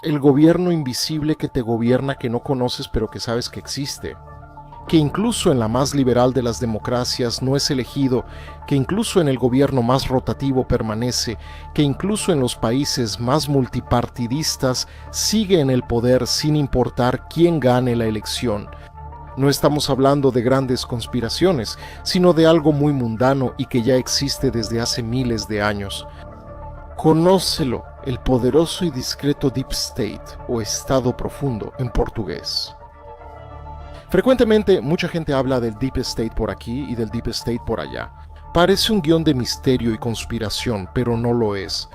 El gobierno invisible que te gobierna, que no conoces pero que sabes que existe. Que incluso en la más liberal de las democracias no es elegido, que incluso en el gobierno más rotativo permanece, que incluso en los países más multipartidistas sigue en el poder sin importar quién gane la elección. No estamos hablando de grandes conspiraciones, sino de algo muy mundano y que ya existe desde hace miles de años. Conócelo, el poderoso y discreto Deep State, o Estado Profundo en portugués. Frecuentemente, mucha gente habla del Deep State por aquí y del Deep State por allá. Parece un guión de misterio y conspiración, pero no lo es.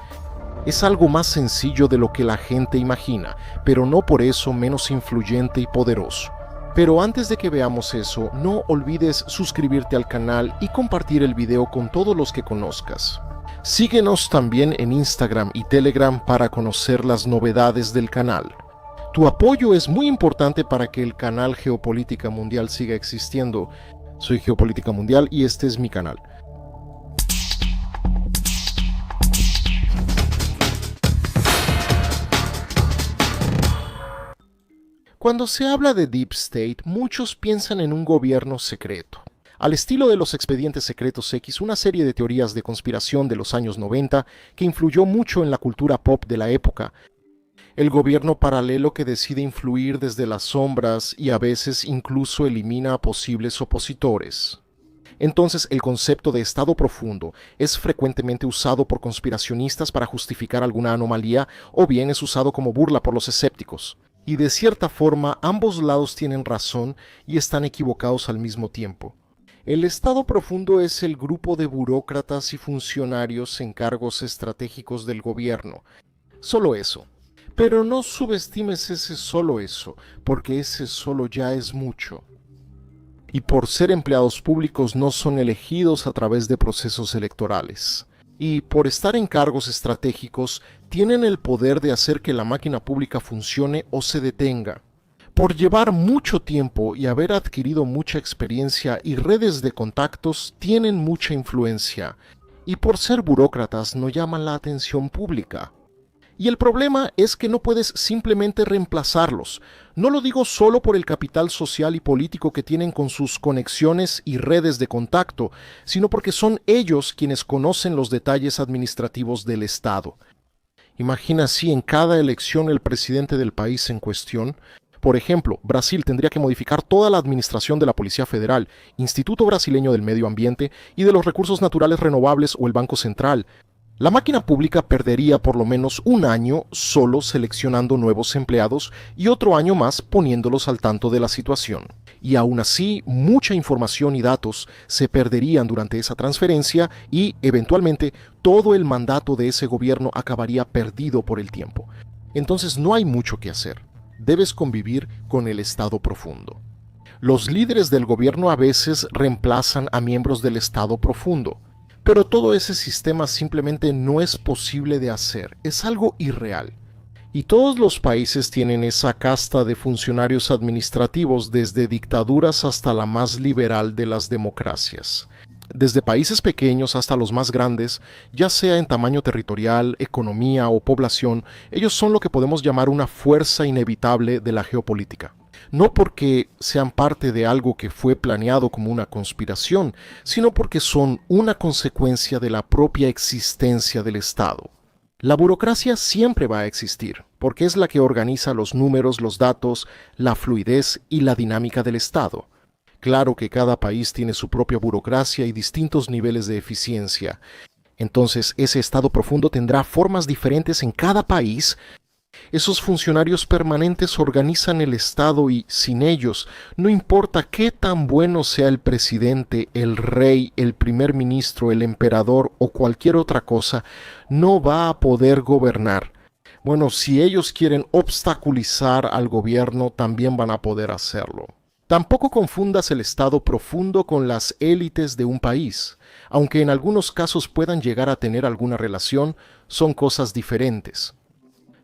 Es algo más sencillo de lo que la gente imagina, pero no por eso menos influyente y poderoso. Pero antes de que veamos eso, no olvides suscribirte al canal y compartir el video con todos los que conozcas. Síguenos también en Instagram y Telegram para conocer las novedades del canal. Tu apoyo es muy importante para que el canal Geopolítica Mundial siga existiendo. Soy Geopolítica Mundial y este es mi canal. Cuando se habla de Deep State, muchos piensan en un gobierno secreto. Al estilo de los Expedientes Secretos X, una serie de teorías de conspiración de los años 90 que influyó mucho en la cultura pop de la época. El gobierno paralelo que decide influir desde las sombras y a veces incluso elimina a posibles opositores. Entonces, el concepto de Estado profundo es frecuentemente usado por conspiracionistas para justificar alguna anomalía o bien es usado como burla por los escépticos. Y de cierta forma, ambos lados tienen razón y están equivocados al mismo tiempo. El Estado profundo es el grupo de burócratas y funcionarios en cargos estratégicos del gobierno. Solo eso. Pero no subestimes ese solo eso, porque ese solo ya es mucho. Y por ser empleados públicos no son elegidos a través de procesos electorales. Y por estar en cargos estratégicos, tienen el poder de hacer que la máquina pública funcione o se detenga. Por llevar mucho tiempo y haber adquirido mucha experiencia y redes de contactos, tienen mucha influencia. Y por ser burócratas no llaman la atención pública. Y el problema es que no puedes simplemente reemplazarlos. No lo digo solo por el capital social y político que tienen con sus conexiones y redes de contacto, sino porque son ellos quienes conocen los detalles administrativos del Estado. Imagina si en cada elección el presidente del país en cuestión, por ejemplo, Brasil tendría que modificar toda la administración de la Policía Federal, Instituto Brasileño del Medio Ambiente y de los Recursos Naturales Renovables o el Banco Central. La máquina pública perdería por lo menos un año solo seleccionando nuevos empleados y otro año más poniéndolos al tanto de la situación. Y aún así, mucha información y datos se perderían durante esa transferencia y, eventualmente, todo el mandato de ese gobierno acabaría perdido por el tiempo. Entonces no hay mucho que hacer. Debes convivir con el Estado profundo. Los líderes del gobierno a veces reemplazan a miembros del Estado profundo. Pero todo ese sistema simplemente no es posible de hacer, es algo irreal. Y todos los países tienen esa casta de funcionarios administrativos desde dictaduras hasta la más liberal de las democracias. Desde países pequeños hasta los más grandes, ya sea en tamaño territorial, economía o población, ellos son lo que podemos llamar una fuerza inevitable de la geopolítica. No porque sean parte de algo que fue planeado como una conspiración, sino porque son una consecuencia de la propia existencia del Estado. La burocracia siempre va a existir, porque es la que organiza los números, los datos, la fluidez y la dinámica del Estado. Claro que cada país tiene su propia burocracia y distintos niveles de eficiencia. Entonces, ese Estado profundo tendrá formas diferentes en cada país. Esos funcionarios permanentes organizan el Estado y, sin ellos, no importa qué tan bueno sea el presidente, el rey, el primer ministro, el emperador o cualquier otra cosa, no va a poder gobernar. Bueno, si ellos quieren obstaculizar al gobierno, también van a poder hacerlo. Tampoco confundas el Estado profundo con las élites de un país. Aunque en algunos casos puedan llegar a tener alguna relación, son cosas diferentes.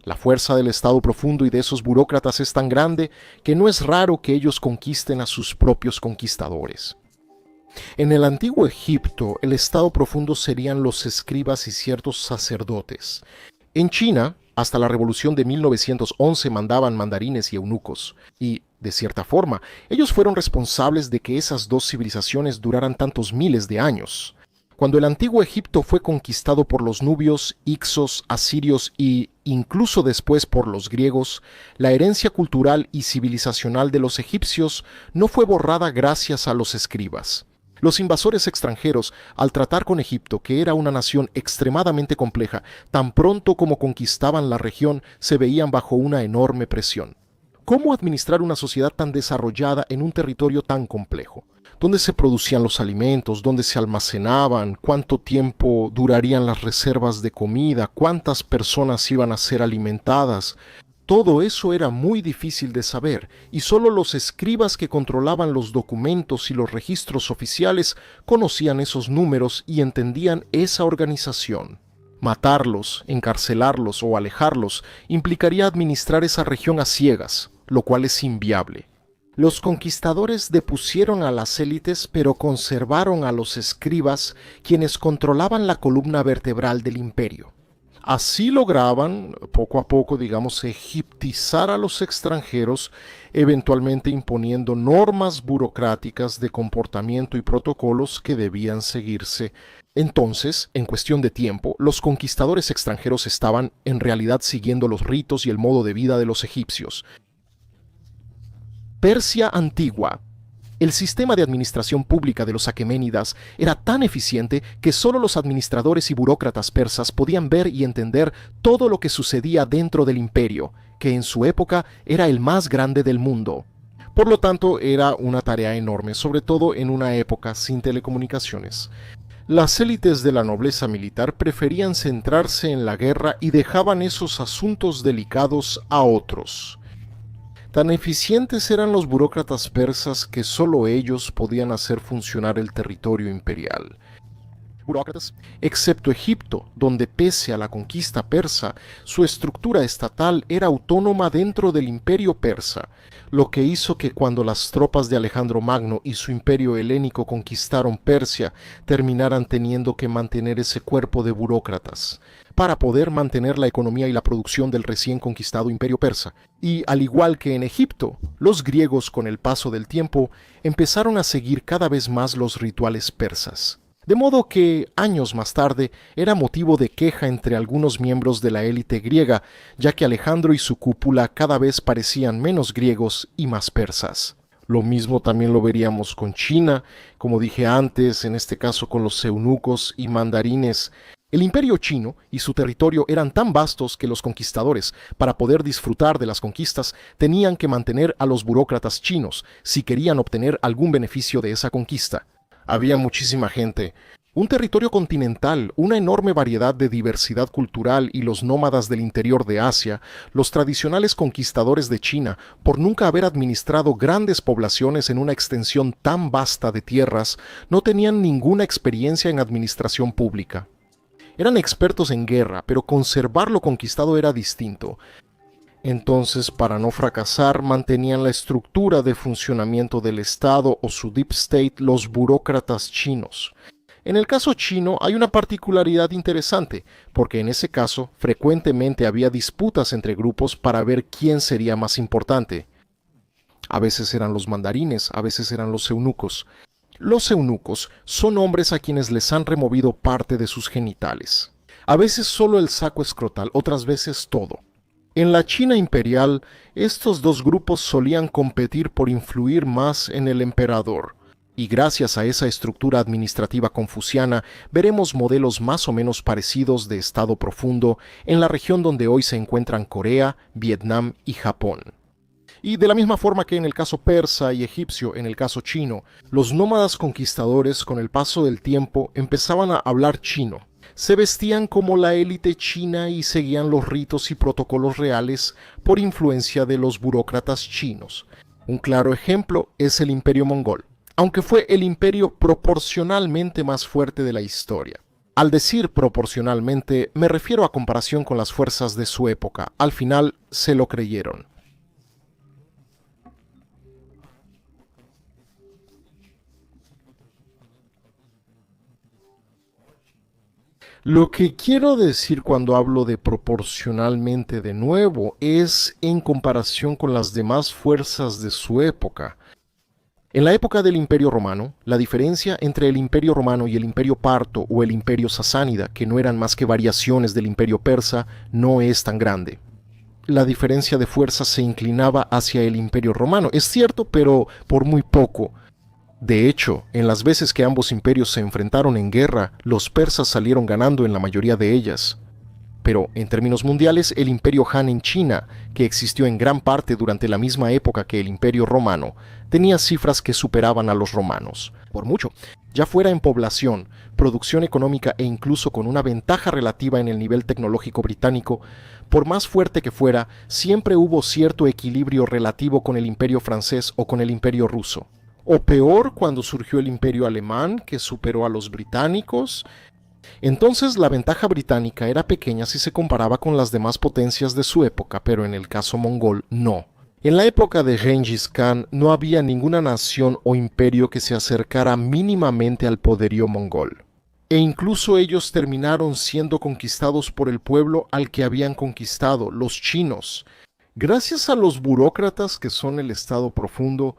La fuerza del Estado profundo y de esos burócratas es tan grande que no es raro que ellos conquisten a sus propios conquistadores. En el antiguo Egipto, el Estado profundo serían los escribas y ciertos sacerdotes. En China, Hasta la revolución de 1911 mandaban mandarines y eunucos, y, de cierta forma, ellos fueron responsables de que esas dos civilizaciones duraran tantos miles de años. Cuando el antiguo Egipto fue conquistado por los nubios, hicsos, asirios y, incluso después, por los griegos, la herencia cultural y civilizacional de los egipcios no fue borrada gracias a los escribas. Los invasores extranjeros, al tratar con Egipto, que era una nación extremadamente compleja, tan pronto como conquistaban la región, se veían bajo una enorme presión. ¿Cómo administrar una sociedad tan desarrollada en un territorio tan complejo? ¿Dónde se producían los alimentos? ¿Dónde se almacenaban? ¿Cuánto tiempo durarían las reservas de comida? ¿Cuántas personas iban a ser alimentadas? Todo eso era muy difícil de saber, y solo los escribas que controlaban los documentos y los registros oficiales conocían esos números y entendían esa organización. Matarlos, encarcelarlos o alejarlos implicaría administrar esa región a ciegas, lo cual es inviable. Los conquistadores depusieron a las élites, pero conservaron a los escribas, quienes controlaban la columna vertebral del imperio. Así lograban, poco a poco, digamos, egiptizar a los extranjeros, eventualmente imponiendo normas burocráticas de comportamiento y protocolos que debían seguirse. Entonces, en cuestión de tiempo, los conquistadores extranjeros estaban en realidad siguiendo los ritos y el modo de vida de los egipcios. Persia antigua. El sistema de administración pública de los aqueménidas era tan eficiente que solo los administradores y burócratas persas podían ver y entender todo lo que sucedía dentro del imperio, que en su época era el más grande del mundo. Por lo tanto, era una tarea enorme, sobre todo en una época sin telecomunicaciones. Las élites de la nobleza militar preferían centrarse en la guerra y dejaban esos asuntos delicados a otros. Tan eficientes eran los burócratas persas que solo ellos podían hacer funcionar el territorio imperial. Burócratas, excepto Egipto, donde pese a la conquista persa, su estructura estatal era autónoma dentro del imperio persa, lo que hizo que cuando las tropas de Alejandro Magno y su imperio helénico conquistaron Persia, terminaran teniendo que mantener ese cuerpo de burócratas para poder mantener la economía y la producción del recién conquistado imperio persa. Y al igual que en Egipto, los griegos con el paso del tiempo empezaron a seguir cada vez más los rituales persas. De modo que, años más tarde, era motivo de queja entre algunos miembros de la élite griega, ya que Alejandro y su cúpula cada vez parecían menos griegos y más persas. Lo mismo también lo veríamos con China, como dije antes, en este caso con los eunucos y mandarines. El imperio chino y su territorio eran tan vastos que los conquistadores, para poder disfrutar de las conquistas, tenían que mantener a los burócratas chinos si querían obtener algún beneficio de esa conquista. Había muchísima gente, un territorio continental, una enorme variedad de diversidad cultural y los nómadas del interior de Asia, los tradicionales conquistadores de China, por nunca haber administrado grandes poblaciones en una extensión tan vasta de tierras, no tenían ninguna experiencia en administración pública. Eran expertos en guerra, pero conservar lo conquistado era distinto. Entonces, para no fracasar, mantenían la estructura de funcionamiento del Estado o su deep state los burócratas chinos. En el caso chino hay una particularidad interesante, porque en ese caso frecuentemente había disputas entre grupos para ver quién sería más importante. A veces eran los mandarines, a veces eran los eunucos. Los eunucos son hombres a quienes les han removido parte de sus genitales. A veces solo el saco escrotal, otras veces todo. En la China imperial, estos dos grupos solían competir por influir más en el emperador, y gracias a esa estructura administrativa confuciana, veremos modelos más o menos parecidos de estado profundo en la región donde hoy se encuentran Corea, Vietnam y Japón. Y de la misma forma que en el caso persa y egipcio, en el caso chino, los nómadas conquistadores con el paso del tiempo empezaban a hablar chino. Se vestían como la élite china y seguían los ritos y protocolos reales por influencia de los burócratas chinos. Un claro ejemplo es el Imperio Mongol, aunque fue el imperio proporcionalmente más fuerte de la historia. Al decir proporcionalmente, me refiero a comparación con las fuerzas de su época. Al final se lo creyeron. Lo que quiero decir cuando hablo de proporcionalmente de nuevo es en comparación con las demás fuerzas de su época. En la época del Imperio Romano, la diferencia entre el Imperio Romano y el Imperio Parto o el Imperio Sasánida, que no eran más que variaciones del Imperio Persa, no es tan grande. La diferencia de fuerza se inclinaba hacia el Imperio Romano, es cierto, pero por muy poco. De hecho, en las veces que ambos imperios se enfrentaron en guerra, los persas salieron ganando en la mayoría de ellas. Pero, en términos mundiales, el Imperio Han en China, que existió en gran parte durante la misma época que el Imperio Romano, tenía cifras que superaban a los romanos, por mucho, ya fuera en población, producción económica e incluso con una ventaja relativa en el nivel tecnológico británico. Por más fuerte que fuera, siempre hubo cierto equilibrio relativo con el Imperio francés o con el Imperio ruso. O peor, cuando surgió el Imperio alemán, que superó a los británicos. Entonces la ventaja británica era pequeña si se comparaba con las demás potencias de su época, pero en el caso mongol no. En la época de Gengis Khan no había ninguna nación o imperio que se acercara mínimamente al poderío mongol. E incluso ellos terminaron siendo conquistados por el pueblo al que habían conquistado, los chinos. Gracias a los burócratas que son el Estado profundo,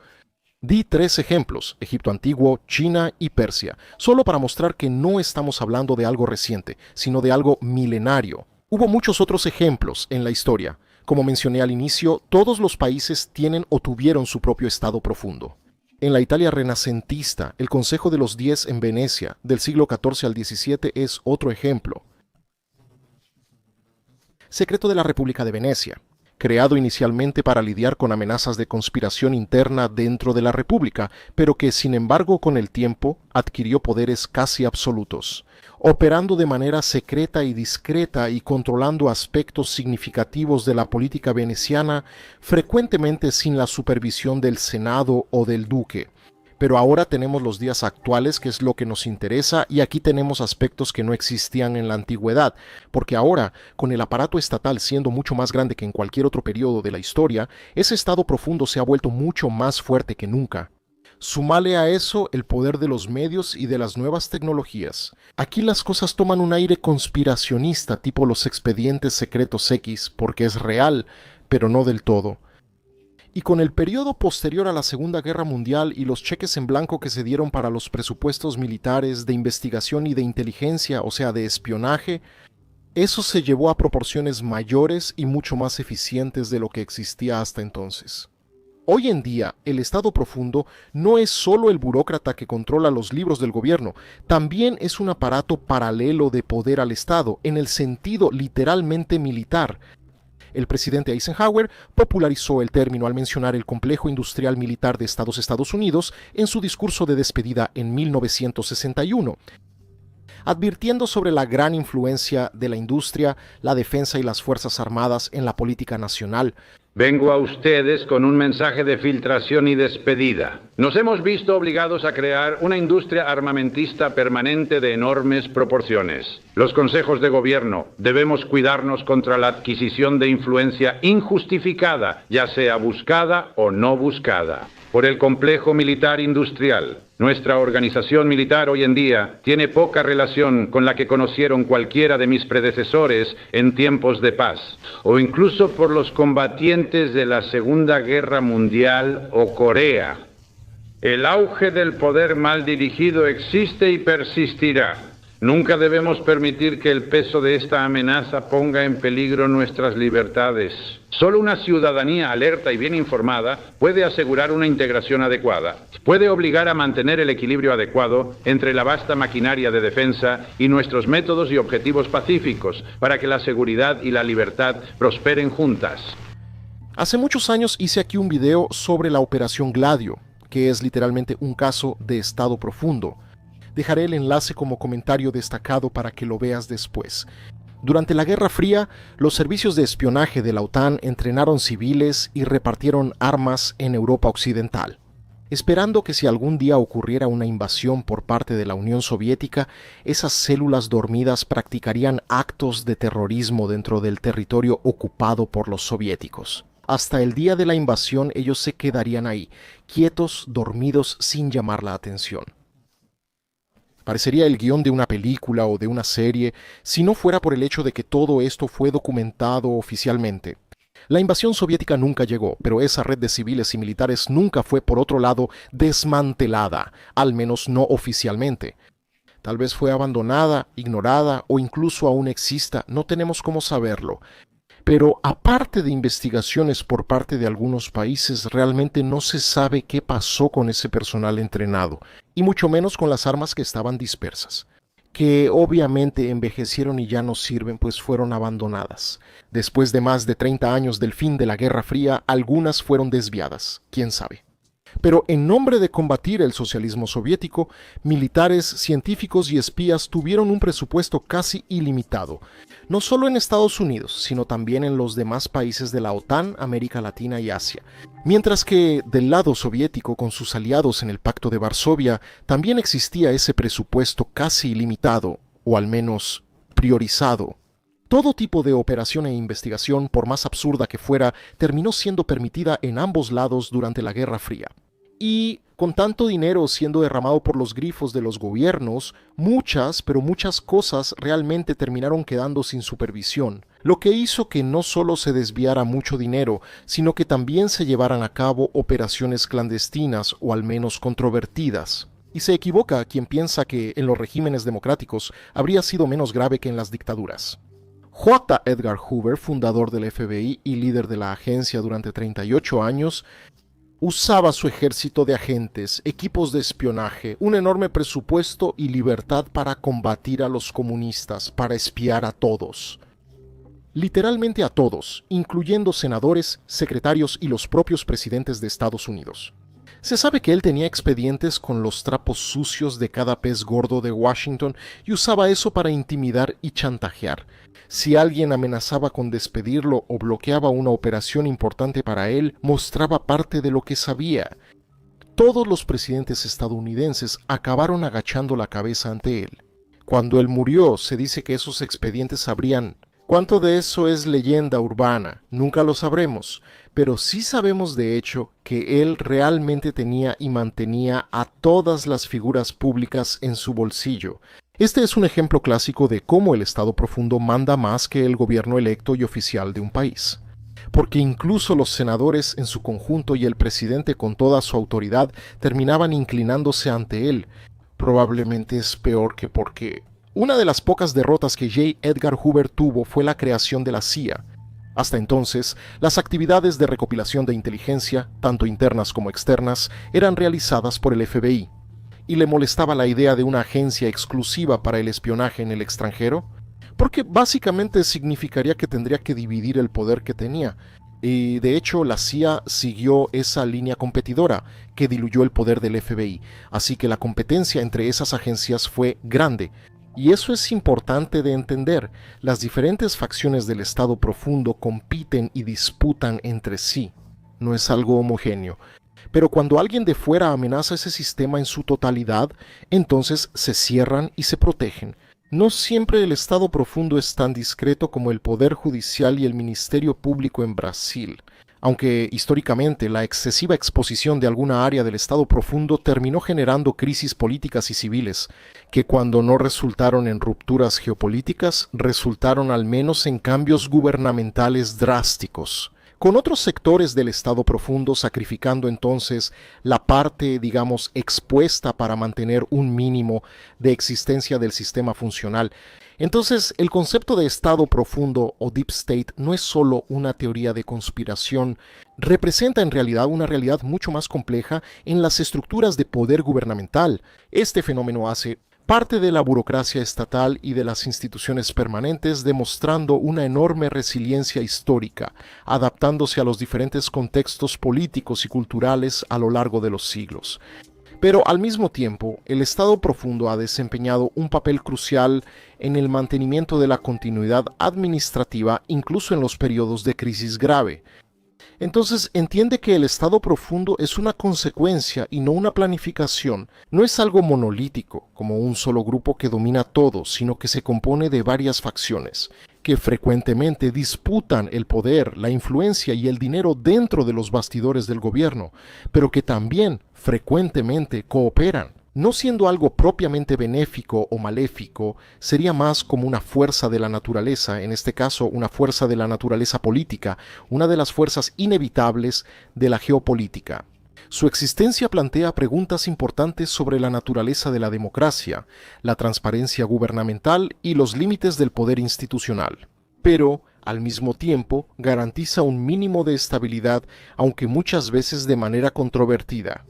di 3 ejemplos, Egipto antiguo, China y Persia, solo para mostrar que no estamos hablando de algo reciente, sino de algo milenario. Hubo muchos otros ejemplos en la historia. Como mencioné al inicio, todos los países tienen o tuvieron su propio estado profundo. En la Italia renacentista, el Consejo de los 10 en Venecia, del siglo XIV al XVII, es otro ejemplo. Secreto de la República de Venecia, creado inicialmente para lidiar con amenazas de conspiración interna dentro de la República, pero que sin embargo con el tiempo adquirió poderes casi absolutos, operando de manera secreta y discreta y controlando aspectos significativos de la política veneciana, frecuentemente sin la supervisión del Senado o del Duque. Pero ahora tenemos los días actuales, que es lo que nos interesa, y aquí tenemos aspectos que no existían en la antigüedad, porque ahora, con el aparato estatal siendo mucho más grande que en cualquier otro periodo de la historia, ese estado profundo se ha vuelto mucho más fuerte que nunca. Súmale a eso el poder de los medios y de las nuevas tecnologías. Aquí las cosas toman un aire conspiracionista, tipo los expedientes secretos X, porque es real, pero no del todo. Y con el periodo posterior a la Segunda Guerra Mundial y los cheques en blanco que se dieron para los presupuestos militares de investigación y de inteligencia, o sea, de espionaje, eso se llevó a proporciones mayores y mucho más eficientes de lo que existía hasta entonces. Hoy en día, el Estado profundo no es solo el burócrata que controla los libros del gobierno, también es un aparato paralelo de poder al Estado, en el sentido literalmente militar. El presidente Eisenhower popularizó el término al mencionar el complejo industrial militar de Estados Unidos en su discurso de despedida en 1961, advirtiendo sobre la gran influencia de la industria, la defensa y las fuerzas armadas en la política nacional. Vengo a ustedes con un mensaje de filtración y despedida. Nos hemos visto obligados a crear una industria armamentista permanente de enormes proporciones. Los consejos de gobierno debemos cuidarnos contra la adquisición de influencia injustificada, ya sea buscada o no buscada, por el complejo militar industrial. Nuestra organización militar hoy en día tiene poca relación con la que conocieron cualquiera de mis predecesores en tiempos de paz, o incluso por los combatientes de la Segunda Guerra Mundial o Corea. El auge del poder mal dirigido existe y persistirá. Nunca debemos permitir que el peso de esta amenaza ponga en peligro nuestras libertades. Solo una ciudadanía alerta y bien informada puede asegurar una integración adecuada. Puede obligar a mantener el equilibrio adecuado entre la vasta maquinaria de defensa y nuestros métodos y objetivos pacíficos para que la seguridad y la libertad prosperen juntas. Hace muchos años hice aquí un video sobre la Operación Gladio, que es literalmente un caso de estado profundo. Dejaré el enlace como comentario destacado para que lo veas después. Durante la Guerra Fría, los servicios de espionaje de la OTAN entrenaron civiles y repartieron armas en Europa Occidental, esperando que si algún día ocurriera una invasión por parte de la Unión Soviética, esas células dormidas practicarían actos de terrorismo dentro del territorio ocupado por los soviéticos. Hasta el día de la invasión ellos se quedarían ahí, quietos, dormidos, sin llamar la atención. Parecería el guión de una película o de una serie si no fuera por el hecho de que todo esto fue documentado oficialmente. La invasión soviética nunca llegó, pero esa red de civiles y militares nunca fue, por otro lado, desmantelada, al menos no oficialmente. Tal vez fue abandonada, ignorada o incluso aún exista, no tenemos cómo saberlo. Pero aparte de investigaciones por parte de algunos países, realmente no se sabe qué pasó con ese personal entrenado, y mucho menos con las armas que estaban dispersas, que obviamente envejecieron y ya no sirven, pues fueron abandonadas. Después de más de 30 años del fin de la Guerra Fría, algunas fueron desviadas, quién sabe. Pero en nombre de combatir el socialismo soviético, militares, científicos y espías tuvieron un presupuesto casi ilimitado, no solo en Estados Unidos, sino también en los demás países de la OTAN, América Latina y Asia. Mientras que del lado soviético, con sus aliados en el Pacto de Varsovia, también existía ese presupuesto casi ilimitado, o al menos priorizado. Todo tipo de operación e investigación, por más absurda que fuera, terminó siendo permitida en ambos lados durante la Guerra Fría. Y con tanto dinero siendo derramado por los grifos de los gobiernos, muchas cosas realmente terminaron quedando sin supervisión, lo que hizo que no solo se desviara mucho dinero, sino que también se llevaran a cabo operaciones clandestinas o al menos controvertidas. Y se equivoca quien piensa que en los regímenes democráticos habría sido menos grave que en las dictaduras. J. Edgar Hoover, fundador del FBI y líder de la agencia durante 38 años, usaba su ejército de agentes, equipos de espionaje, un enorme presupuesto y libertad para combatir a los comunistas, para espiar a todos. Literalmente a todos, incluyendo senadores, secretarios y los propios presidentes de Estados Unidos. Se sabe que él tenía expedientes con los trapos sucios de cada pez gordo de Washington y usaba eso para intimidar y chantajear. Si alguien amenazaba con despedirlo o bloqueaba una operación importante para él, mostraba parte de lo que sabía. Todos los presidentes estadounidenses acabaron agachando la cabeza ante él. Cuando él murió, se dice que esos expedientes habrían... ¿Cuánto de eso es leyenda urbana? Nunca lo sabremos, pero sí sabemos de hecho que él realmente tenía y mantenía a todas las figuras públicas en su bolsillo. Este es un ejemplo clásico de cómo el Estado profundo manda más que el gobierno electo y oficial de un país. Porque incluso los senadores en su conjunto y el presidente con toda su autoridad terminaban inclinándose ante él. Probablemente es peor que porque... Una de las pocas derrotas que J. Edgar Hoover tuvo fue la creación de la CIA. Hasta entonces, las actividades de recopilación de inteligencia, tanto internas como externas, eran realizadas por el FBI. ¿Y le molestaba la idea de una agencia exclusiva para el espionaje en el extranjero? Porque básicamente significaría que tendría que dividir el poder que tenía. Y de hecho, la CIA siguió esa línea competidora, que diluyó el poder del FBI. Así que la competencia entre esas agencias fue grande. Y eso es importante de entender. Las diferentes facciones del Estado profundo compiten y disputan entre sí. No es algo homogéneo. Pero cuando alguien de fuera amenaza ese sistema en su totalidad, entonces se cierran y se protegen. No siempre el Estado profundo es tan discreto como el Poder Judicial y el Ministerio Público en Brasil. Aunque históricamente la excesiva exposición de alguna área del Estado profundo terminó generando crisis políticas y civiles, que cuando no resultaron en rupturas geopolíticas, resultaron al menos en cambios gubernamentales drásticos, con otros sectores del Estado profundo sacrificando entonces la parte, digamos, expuesta para mantener un mínimo de existencia del sistema funcional. Entonces, el concepto de Estado profundo o Deep State no es solo una teoría de conspiración, representa en realidad una realidad mucho más compleja en las estructuras de poder gubernamental. Este fenómeno hace parte de la burocracia estatal y de las instituciones permanentes, demostrando una enorme resiliencia histórica, adaptándose a los diferentes contextos políticos y culturales a lo largo de los siglos. Pero al mismo tiempo, el Estado profundo ha desempeñado un papel crucial en el mantenimiento de la continuidad administrativa, incluso en los periodos de crisis grave. Entonces entiende que el Estado profundo es una consecuencia y no una planificación. No es algo monolítico, como un solo grupo que domina todo, sino que se compone de varias facciones, que frecuentemente disputan el poder, la influencia y el dinero dentro de los bastidores del gobierno, pero que también frecuentemente cooperan. No siendo algo propiamente benéfico o maléfico, sería más como una fuerza de la naturaleza, en este caso una fuerza de la naturaleza política, una de las fuerzas inevitables de la geopolítica. Su existencia plantea preguntas importantes sobre la naturaleza de la democracia, la transparencia gubernamental y los límites del poder institucional. Pero, al mismo tiempo, garantiza un mínimo de estabilidad, aunque muchas veces de manera controvertida.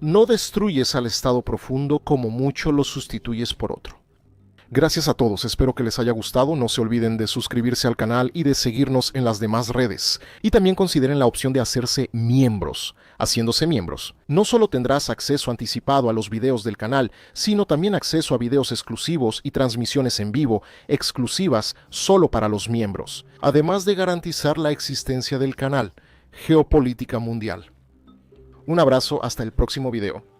No destruyes al estado profundo como mucho lo sustituyes por otro. Gracias a todos, espero que les haya gustado, no se olviden de suscribirse al canal y de seguirnos en las demás redes. Y también consideren la opción de hacerse miembros. Haciéndose miembros, no solo tendrás acceso anticipado a los videos del canal, sino también acceso a videos exclusivos y transmisiones en vivo, exclusivas solo para los miembros, además de garantizar la existencia del canal Geopolítica Mundial. Un abrazo, hasta el próximo video.